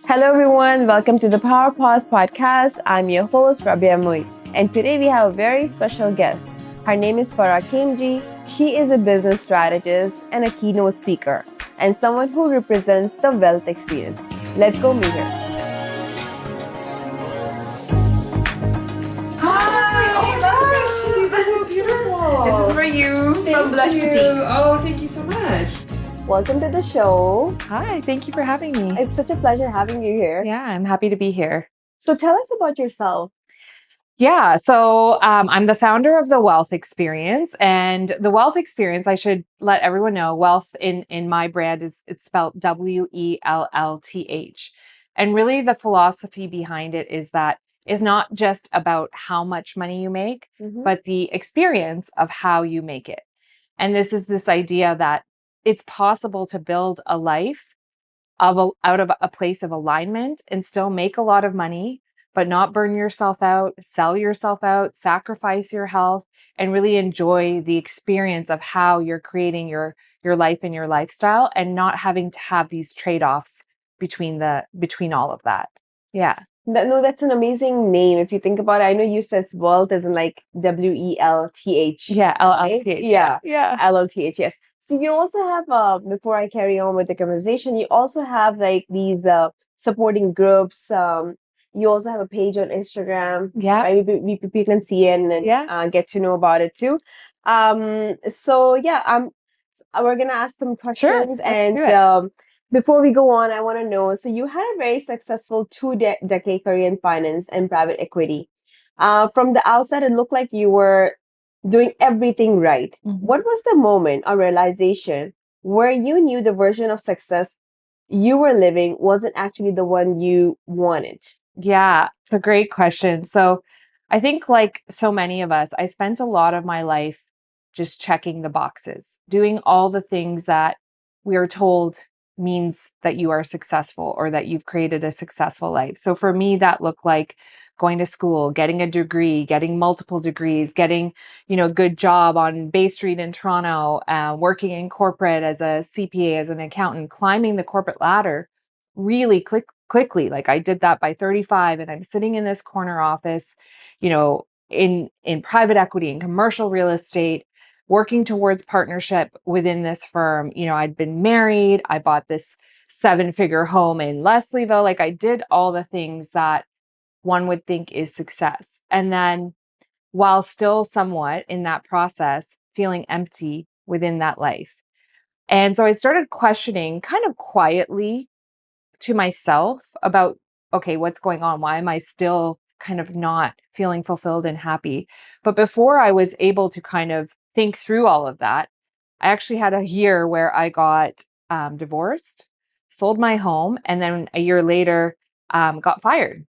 Hello, everyone. Welcome to the Power Pause podcast. I'm your host, Rabia Mui, and today we have a very special guest. Her name is Farah Kimji. She is a business strategist and a keynote speaker, and someone who represents the wealth experience. Let's go meet her. Hi! Oh my gosh, these are so beautiful. This is for you from Blush Boutique. Oh, thank you so much. Welcome to the show. Hi, thank you for having me. It's such a pleasure having you here. Yeah, I'm happy to be here. So tell us about yourself. Yeah, so I'm the founder of the Wealth Experience, and the Wealth Experience, I should let everyone know, wealth in my brand it's spelled WELLTH. And really the philosophy behind it is that it's not just about how much money you make, but the experience of how you make it. And this idea that it's possible to build a life out of a place of alignment and still make a lot of money, but not burn yourself out, sell yourself out, sacrifice your health, and really enjoy the experience of how you're creating your life and your lifestyle, and not having to have these trade-offs between all of that. Yeah. No, that's an amazing name. If you think about it, I know you says wealth as in like WELTH. Yeah, LLTH. Yeah, Yeah. LLTH. Yes. So you also have before I carry on with the conversation, you also have like these supporting groups. You also have a page on Instagram, Yeah. right? People can see it and then Yeah. get to know about it too. So yeah, we're gonna ask some Sure. questions, Let's and do it. before we go on, I want to know. So you had a very successful two-decade career in finance and private equity. From the outside, it looked like you were doing everything right. What was the moment or realization where you knew the version of success you were living wasn't actually the one you wanted? Yeah, it's a great question. So I think, like so many of us, I spent a lot of my life just checking the boxes, doing all the things that we are told means that you are successful or that you've created a successful life. So for me, that looked like going to school, getting a degree, getting multiple degrees, getting, good job on Bay Street in Toronto, working in corporate as a CPA, as an accountant, climbing the corporate ladder really quickly. Like I did that by 35, and I'm sitting in this corner office, in private equity and commercial real estate, working towards partnership within this firm. I'd been married, I bought this 7-figure home in Leslieville. Like I did all the things that one would think is success. And then while still somewhat in that process, feeling empty within that life. And so I started questioning kind of quietly to myself about, okay, what's going on? Why am I still kind of not feeling fulfilled and happy? But before I was able to kind of think through all of that, I actually had a year where I got divorced, sold my home, and then a year later got fired.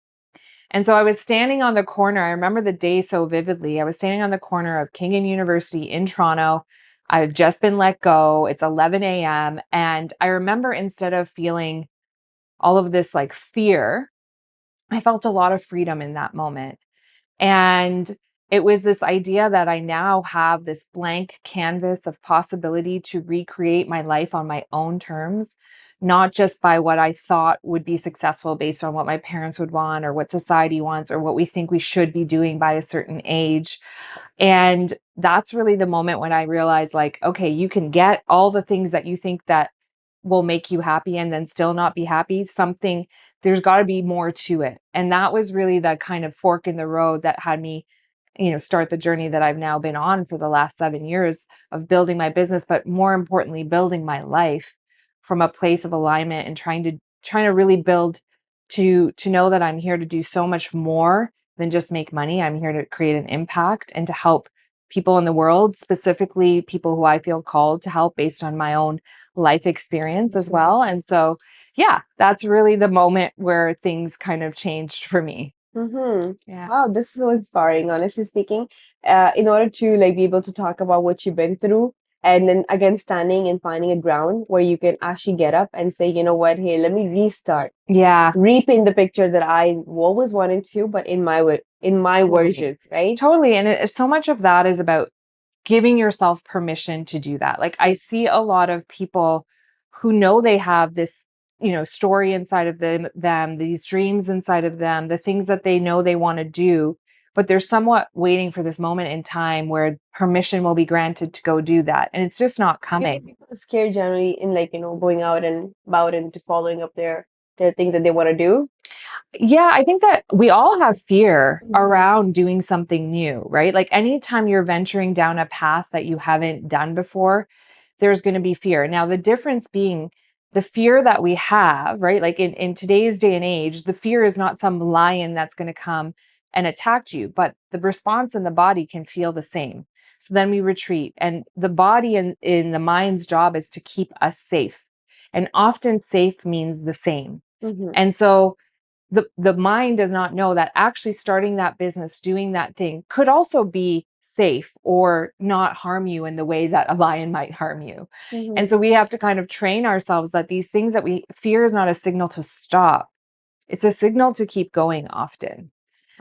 And so I was standing on the corner. I remember the day so vividly. I was standing on the corner of King and University in Toronto. I've just been let go. It's 11 a.m. And I remember, instead of feeling all of this like fear, I felt a lot of freedom in that moment. And it was this idea that I now have this blank canvas of possibility to recreate my life on my own terms, not just by what I thought would be successful based on what my parents would want or what society wants or what we think we should be doing by a certain age. And that's really the moment when I realized, like, okay, you can get all the things that you think that will make you happy and then still not be happy. There's got to be more to it. And that was really the kind of fork in the road that had me, start the journey that I've now been on for the last 7 years of building my business, but more importantly, building my life from a place of alignment and trying to really build to know that I'm here to do so much more than just make money. I'm here to create an impact and to help people in the world, specifically people who I feel called to help based on my own life experience as well. And so, yeah, that's really the moment where things kind of changed for me. Yeah. Wow, this is so inspiring, honestly speaking. In order to like be able to talk about what you've been through, and then again standing and finding a ground where you can actually get up and say, you know what, hey, let me restart, Yeah. repaint the picture that I always wanted to, but in my way, in my Totally. version, right? Totally. And so much of that is about giving yourself permission to do that. Like I see a lot of people who know they have this story inside of them, these dreams inside of them, the things that they know they want to do, but they're somewhat waiting for this moment in time where permission will be granted to go do that. And it's just not coming. People are scared generally in going out and about and following up their things that they want to do. Yeah, I think that we all have fear around doing something new, right? Like anytime you're venturing down a path that you haven't done before, there's going to be fear. Now, the difference being the fear that we have, right? Like in today's day and age, the fear is not some lion that's going to come and attack you, but the response in the body can feel the same. So then we retreat. And the body and in the mind's job is to keep us safe. And often safe means the same. And so the mind does not know that actually starting that business, doing that thing could also be safe or not harm you in the way that a lion might harm you. And so we have to kind of train ourselves that these things that we fear is not a signal to stop. It's a signal to keep going often.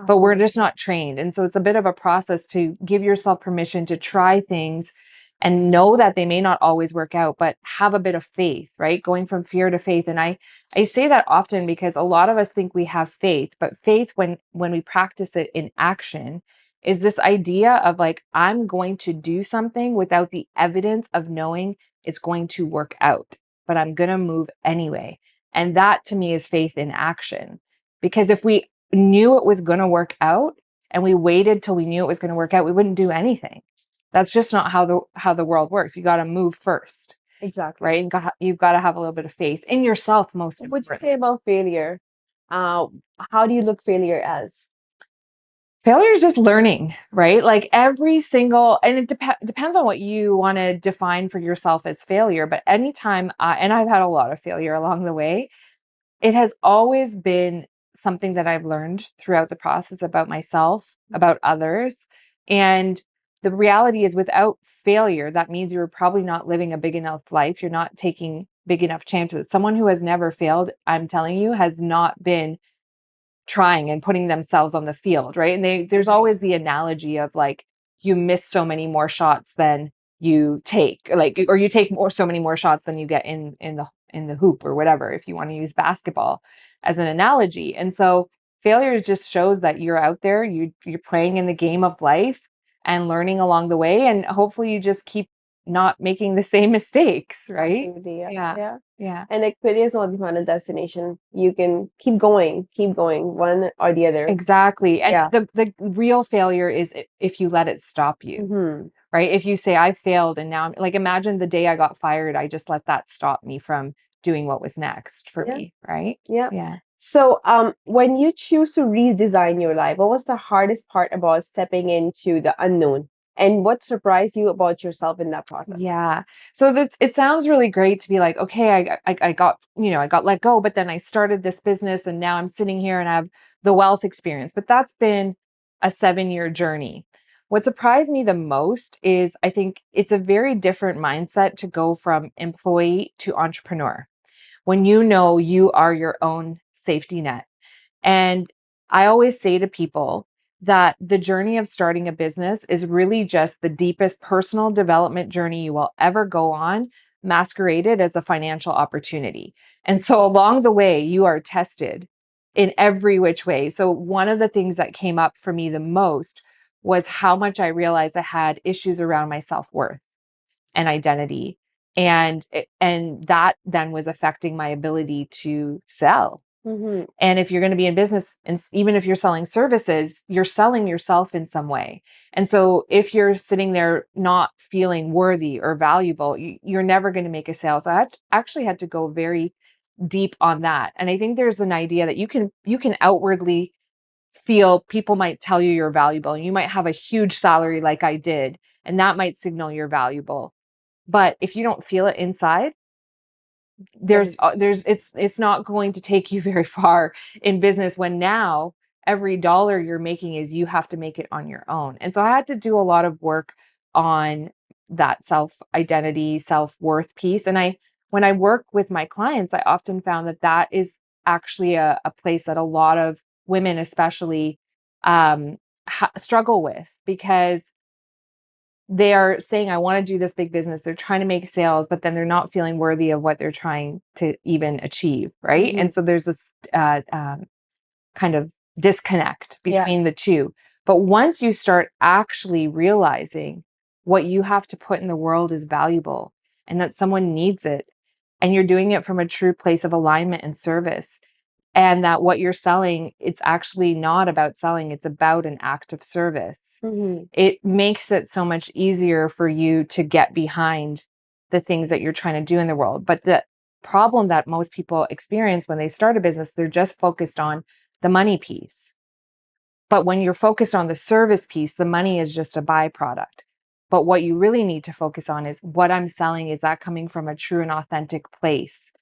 But we're just not trained. And so it's a bit of a process to give yourself permission to try things and know that they may not always work out, but have a bit of faith, right? Going from fear to faith. And I say that often because a lot of us think we have faith, but faith, when we practice it in action, is this idea of like, I'm going to do something without the evidence of knowing it's going to work out, but I'm going to move anyway. And that to me is faith in action. Because if we knew it was going to work out and we waited till we knew it was going to work out, we wouldn't do anything. That's just not how the world works. You got to move first. Exactly. Right? And you've got to have a little bit of faith in yourself most What would you say about failure? How do you look failure as? Failure is just learning, right? Like every single, and it depends on what you want to define for yourself as failure. But anytime, and I've had a lot of failure along the way, it has always been something that I've learned throughout the process about myself, about others. And the reality is, without failure, that means you're probably not living a big enough life. You're not taking big enough chances. Someone who has never failed, I'm telling you, has not been trying and putting themselves on the field, right? And there's always the analogy of like, you miss so many more shots than you take, like, or you take so many more shots than you get in the hoop or whatever, if you want to use basketball as an analogy. And so failure just shows that you're out there, you're playing in the game of life and learning along the way, and hopefully you just keep not making the same mistakes, right? Absolutely, Yeah. Yeah. And like failure is not the final destination. You can keep going, one or the other. Exactly. And Yeah. the real failure is if you let it stop you, right? If you say, I failed and now I'm like, imagine the day I got fired, I just let that stop me from doing what was next for Yeah. me, right? Yeah. Yeah. So, when you choose to redesign your life, what was the hardest part about stepping into the unknown? And what surprised you about yourself in that process? Yeah. So it sounds really great to be like, okay, I got, I got let go, but then I started this business and now I'm sitting here and I have the wealth experience. But that's been a 7-year journey. What surprised me the most is I think it's a very different mindset to go from employee to entrepreneur when you know you are your own safety net. And I always say to people that the journey of starting a business is really just the deepest personal development journey you will ever go on, masqueraded as a financial opportunity. And so along the way, you are tested in every which way. So one of the things that came up for me the most was how much I realized I had issues around my self-worth and identity. And that then was affecting my ability to sell. And if you're going to be in business, and even if you're selling services, you're selling yourself in some way. And so if you're sitting there not feeling worthy or valuable, you're never going to make a sale. So I actually had to go very deep on that. And I think there's an idea that you can outwardly feel people might tell you you're valuable. You might have a huge salary like I did, and that might signal you're valuable. But if you don't feel it inside, it's not going to take you very far in business when now every dollar you're making is you have to make it on your own. And so I had to do a lot of work on that self identity, self-worth piece. And when I work with my clients, I often found that is actually a place that a lot of women especially struggle with, because they are saying, I want to do this big business. They're trying to make sales, but then they're not feeling worthy of what they're trying to even achieve. Right. And so there's this kind of disconnect between the two. But once you start actually realizing what you have to put in the world is valuable and that someone needs it, and you're doing it from a true place of alignment and service, and that what you're selling, it's actually not about selling, it's about an act of service. It makes it so much easier for you to get behind the things that you're trying to do in the world. But the problem that most people experience when they start a business, they're just focused on the money piece. But when you're focused on the service piece, the money is just a byproduct. But what you really need to focus on is what I'm selling, is that coming from a true and authentic place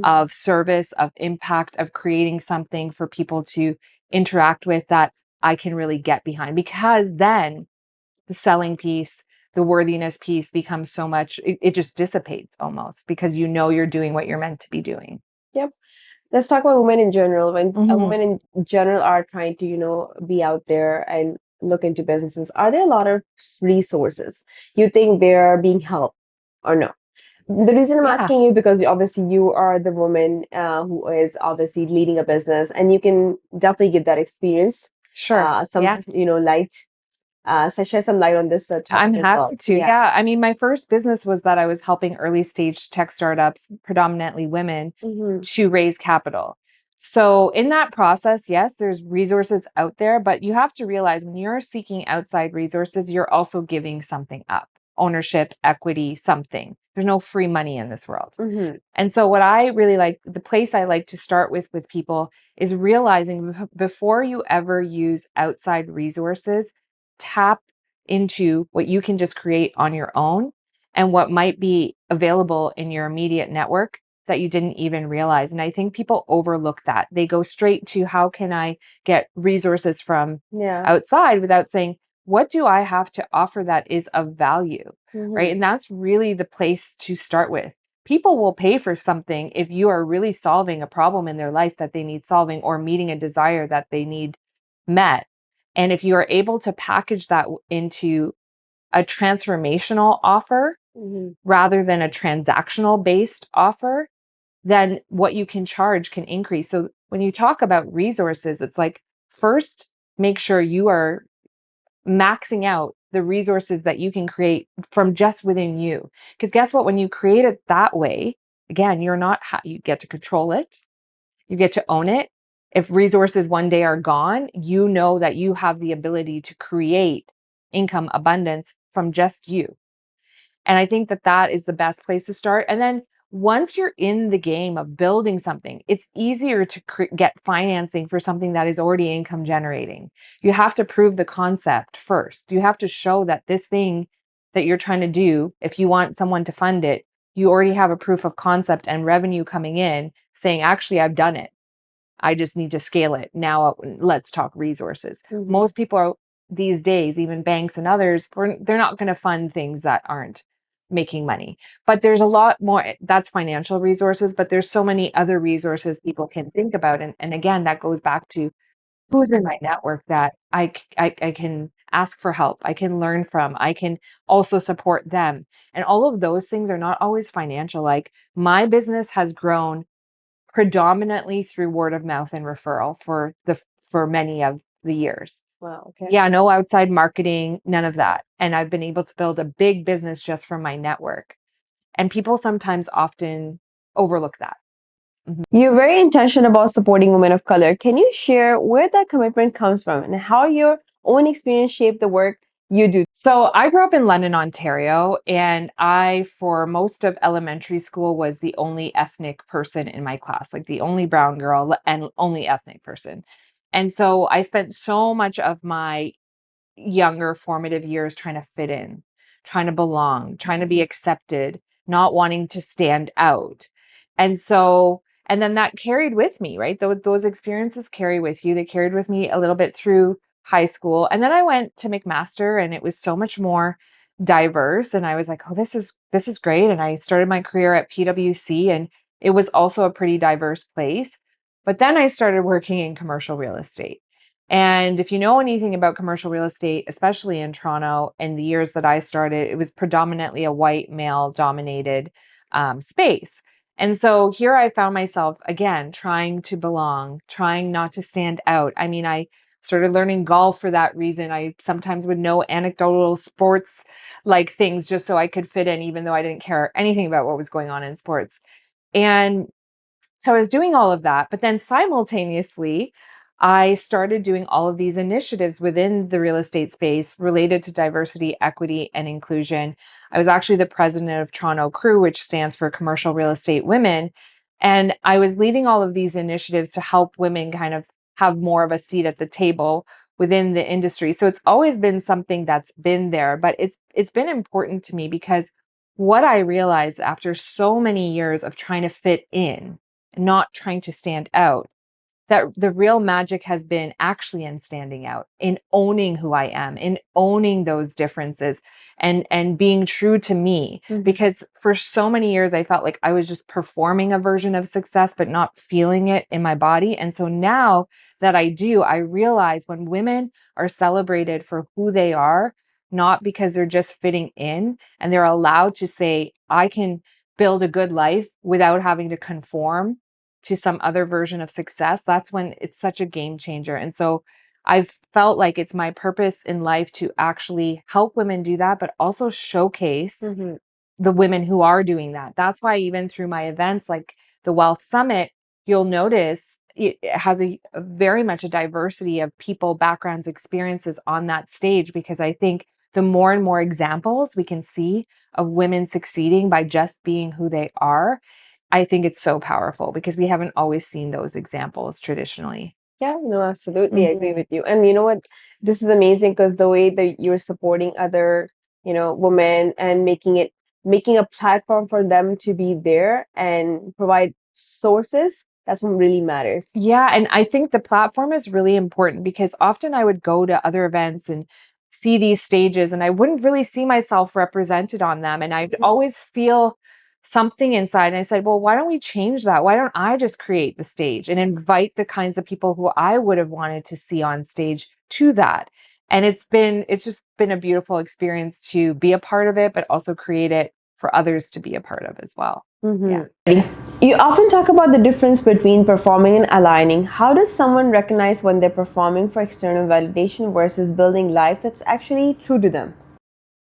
of service, of impact, of creating something for people to interact with that I can really get behind? Because then the selling piece, the worthiness piece becomes so much, it just dissipates almost, because you know you're doing what you're meant to be doing. Yep. Let's talk about women in general. When women in general are trying to, be out there and look into businesses, are there a lot of resources? You think they're being helped or no? The reason I'm asking you, because obviously you are the woman who is obviously leading a business, and you can definitely give that experience. Sure. Some, light. Share some light on this topic I'm as well. happy to. Yeah. I mean, my first business was that I was helping early stage tech startups, predominantly women, to raise capital. So in that process, yes, there's resources out there, but you have to realize when you're seeking outside resources, you're also giving something up: ownership, equity, something. There's no free money in this world. And so what I really like, the place I like to start with people, is realizing before you ever use outside resources, tap into what you can just create on your own and what might be available in your immediate network that you didn't even realize. And I think people overlook that. They go straight to, how can I get resources from outside, without saying, what do I have to offer that is of value? Right. And that's really the place to start with. People will pay for something if you are really solving a problem in their life that they need solving, or meeting a desire that they need met. And if you are able to package that into a transformational offer rather than a transactional based offer, then what you can charge can increase. So when you talk about resources, it's like, first, make sure you are maxing out the resources that you can create from just within you. Because guess what? When you create it that way, again, you get to control it. You get to own it. If resources one day are gone, you know that you have the ability to create income abundance from just you. And I think that that is the best place to start. And then once you're in the game of building something, it's easier to get financing for something that is already income generating. You have to prove the concept first. You have to show that this thing that you're trying to do, if you want someone to fund it, you already have a proof of concept and revenue coming in saying, actually, I've done it. I just need to scale it. Now let's talk resources. Most people are, these days, even banks and others, they're not going to fund things that aren't making money. But there's a lot more, that's financial resources, but there's so many other resources people can think about. And again, that goes back to who's in my network that I can ask for help, I can learn from, I can also support them. And all of those things are not always financial. Like, my business has grown predominantly through word of mouth and referral for many of the years. Wow. Okay. Yeah, no outside marketing, none of that. And I've been able to build a big business just from my network. And people sometimes often overlook that. You're very intentional about supporting women of color. Can you share where that commitment comes from and how your own experience shaped the work you do? So I grew up in London, Ontario, and I, for most of elementary school, was the only ethnic person in my class, like the only brown girl and only ethnic person. And so I spent so much of my younger formative years trying to fit in, trying to belong, trying to be accepted, not wanting to stand out. And so, and then that carried with me, right? Those experiences carry with you. They carried with me a little bit through high school. And then I went to McMaster, and it was so much more diverse. And I was like, oh, this is great. And I started my career at PwC, and it was also a pretty diverse place. But then I started working in commercial real estate. And if you know anything about commercial real estate, especially in Toronto, in the years that I started, it was predominantly a white male dominated space. And so here I found myself again trying to belong, trying not to stand out. I mean, I started learning golf for that reason. I sometimes would know anecdotal sports like things just so I could fit in, even though I didn't care anything about what was going on in sports. And so I was doing all of that, but then simultaneously, I started doing all of these initiatives within the real estate space related to diversity, equity, and inclusion. I was actually the president of Toronto Crew, which stands for Commercial Real Estate Women. And I was leading all of these initiatives to help women kind of have more of a seat at the table within the industry. So it's always been something that's been there, but it's been important to me because what I realized after so many years of trying to fit in, not trying to stand out, that the real magic has been actually in standing out, in owning who I am, in owning those differences and being true to me. Because for so many years I felt like I was just performing a version of success but not feeling it in my body. And so now that I do, I realize when women are celebrated for who they are, not because they're just fitting in, and they're allowed to say, I can build a good life without having to conform to some other version of success, that's when it's such a game changer. And so I've felt like it's my purpose in life to actually help women do that, but also showcase the women who are doing that. That's why even through my events like the Wealth Summit, you'll notice it has a very much a diversity of people, backgrounds, experiences on that stage, because I think the more and more examples we can see of women succeeding by just being who they are, I think it's so powerful because we haven't always seen those examples traditionally. Yeah, no, absolutely. I agree with you. And you know what? This is amazing because the way that you're supporting other, women and making a platform for them to be there and provide sources, that's what really matters. Yeah, and I think the platform is really important because often I would go to other events and see these stages and I wouldn't really see myself represented on them. And I'd always feel something inside. And I said, well, why don't we change that? Why don't I just create the stage and invite the kinds of people who I would have wanted to see on stage to that? And it's just been a beautiful experience to be a part of it, but also create it for others to be a part of as well. Yeah. You often talk about the difference between performing and aligning. How does someone recognize when they're performing for external validation versus building life that's actually true to them?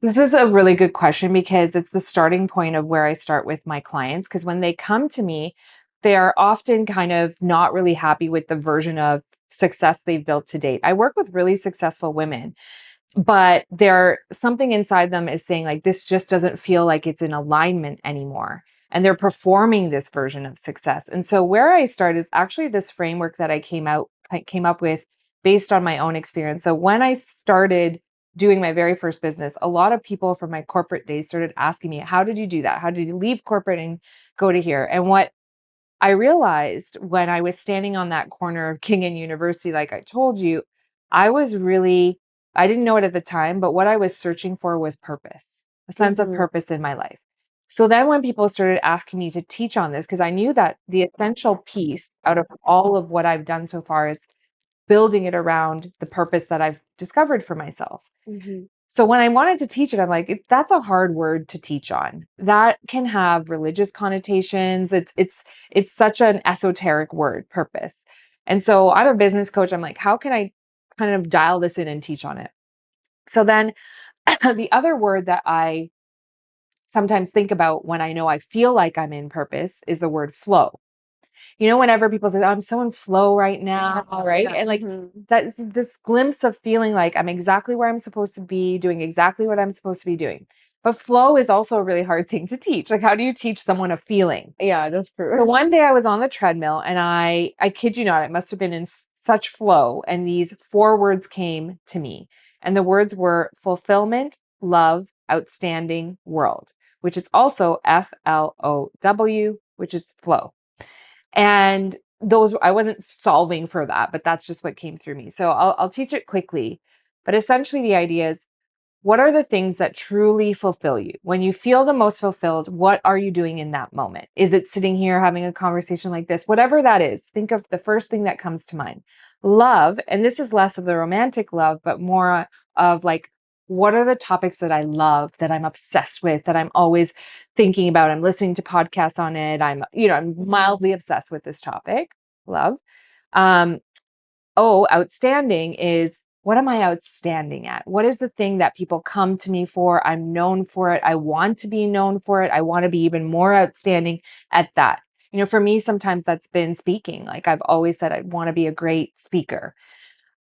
This is a really good question because it's the starting point of where I start with my clients. Because when they come to me, they are often kind of not really happy with the version of success they've built to date. I work with really successful women, but there something inside them is saying like this just doesn't feel like it's in alignment anymore, and they're performing this version of success. And so where I start is actually this framework that I came up with based on my own experience. So when I started doing my very first business, a lot of people from my corporate days started asking me, how did you do that? How did you leave corporate and go to here? And what I realized when I was standing on that corner of King and University, like I told you, I was really, I didn't know it at the time, but what I was searching for was purpose, a sense of purpose in my life. So then when people started asking me to teach on this, because I knew that the essential piece out of all of what I've done so far is building it around the purpose that I've discovered for myself. So when I wanted to teach it, I'm like, that's a hard word to teach on. That can have religious connotations. It's such an esoteric word, purpose. And so I'm a business coach. I'm like, how can I kind of dial this in and teach on it? So then the other word that I sometimes think about when I know I feel like I'm in purpose is the word flow. Whenever people say, "Oh, I'm so in flow right now," right? And like that's this glimpse of feeling like I'm exactly where I'm supposed to be, doing exactly what I'm supposed to be doing. But flow is also a really hard thing to teach. Like, how do you teach someone a feeling? Yeah, that's So true. one day I was on the treadmill and I kid you not, it must have been in such flow. And these four words came to me. And the words were fulfillment, love, outstanding, world, which is also FLOW, which is flow. And those, I wasn't solving for that, but that's just what came through me. So I'll teach it quickly. But essentially, the idea is what are the things that truly fulfill you? When you feel the most fulfilled, what are you doing in that moment? Is it sitting here having a conversation like this? Whatever that is, think of the first thing that comes to mind. Love, and this is less of the romantic love, but more of like, what are the topics that I love, that I'm obsessed with, that I'm always thinking about? I'm listening to podcasts on it. I'm mildly obsessed with this topic, love. Outstanding is, what am I outstanding at? What is the thing that people come to me for? I'm known for it. I want to be known for it. I want to be even more outstanding at that. For me, sometimes that's been speaking. Like I've always said, I want to be a great speaker.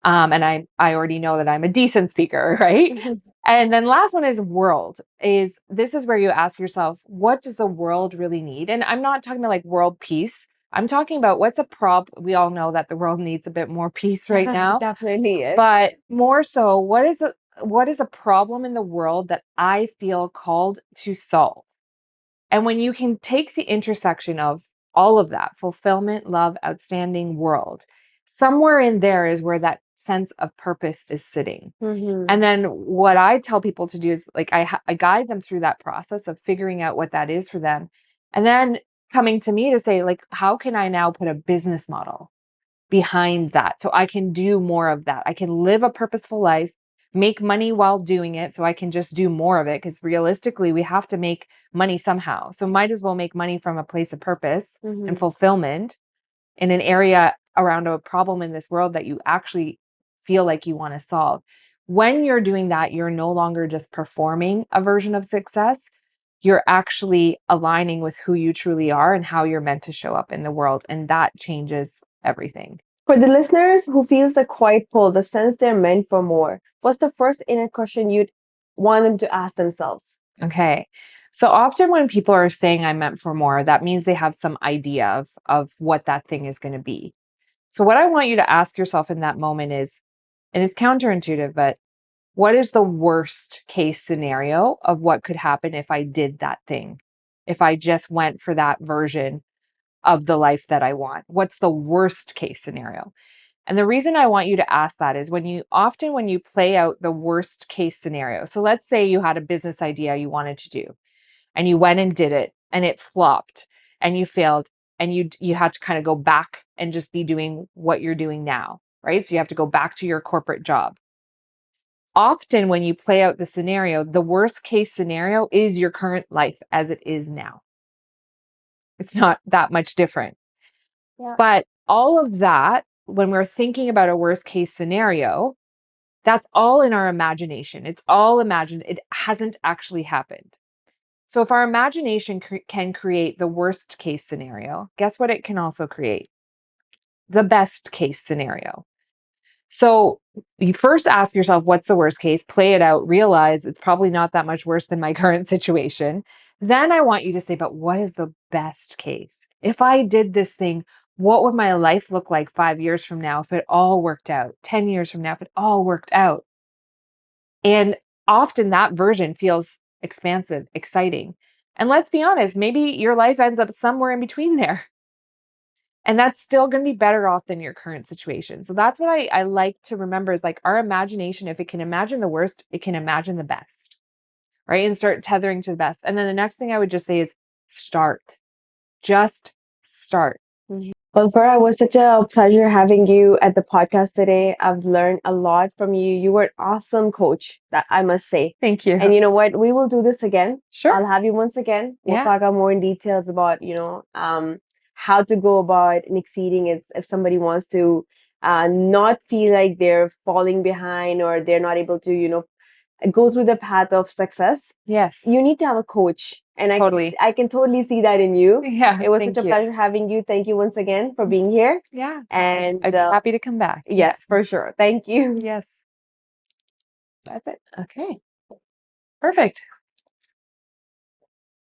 And I already know that I'm a decent speaker, right? And then last one is world. This is where you ask yourself, what does the world really need? And I'm not talking about like world peace. I'm talking about what's a problem. We all know that the world needs a bit more peace right now. Definitely is. But more so, what is a problem in the world that I feel called to solve? And when you can take the intersection of all of that, fulfillment, love, outstanding, world, somewhere in there is where that sense of purpose is sitting. And then what I tell people to do is like, I guide them through that process of figuring out what that is for them. And then coming to me to say, like, how can I now put a business model behind that so I can do more of that? I can live a purposeful life, make money while doing it so I can just do more of it. Because realistically, we have to make money somehow. So might as well make money from a place of purpose and fulfillment in an area around a problem in this world that you actually feel like you want to solve. When you're doing that, you're no longer just performing a version of success. You're actually aligning with who you truly are and how you're meant to show up in the world. And that changes everything. For the listeners who feels the quiet pull, the sense they're meant for more, what's the first inner question you'd want them to ask themselves? Okay. So often when people are saying I'm meant for more, that means they have some idea of what that thing is going to be. So what I want you to ask yourself in that moment is, and it's counterintuitive, but what is the worst case scenario of what could happen if I did that thing? If I just went for that version of the life that I want? What's the worst case scenario? And the reason I want you to ask that is when you play out the worst case scenario. So let's say you had a business idea you wanted to do and you went and did it and it flopped and you failed and you had to kind of go back and just be doing what you're doing now, right? So you have to go back to your corporate job. Often when you play out the scenario, the worst case scenario is your current life as it is now. It's not that much different. Yeah. But all of that, when we're thinking about a worst case scenario, that's all in our imagination. It's all imagined. It hasn't actually happened. So if our imagination can create the worst case scenario, guess what it can also create? The best case scenario. So you first ask yourself, what's the worst case? Play it out, realize it's probably not that much worse than my current situation. Then I want you to say, but what is the best case? If I did this thing, what would my life look like 5 years from now if it all worked out? 10 years from now, if it all worked out? And often that version feels expansive, exciting. And let's be honest, maybe your life ends up somewhere in between there. And that's still going to be better off than your current situation. So that's what I like to remember is like our imagination, if it can imagine the worst, it can imagine the best, right? And start tethering to the best. And then the next thing I would just say is start. Just start. Well, Farah, it was such a pleasure having you at the podcast today. I've learned a lot from you. You were an awesome coach, that I must say. Thank you. And you know what? We will do this again. Sure. I'll have you once again. We'll Yeah. talk out more in details about, how to go about exceeding it if somebody wants to not feel like they're falling behind or they're not able to, go through the path of success. Yes. You need to have a coach. And Totally. I can totally see that in you. Yeah. It was thank such a you. pleasure having you. Thank you once again for being here. Yeah. And I'd be happy to come back. yes, for sure. Thank you. Yes. That's it. Okay. Perfect.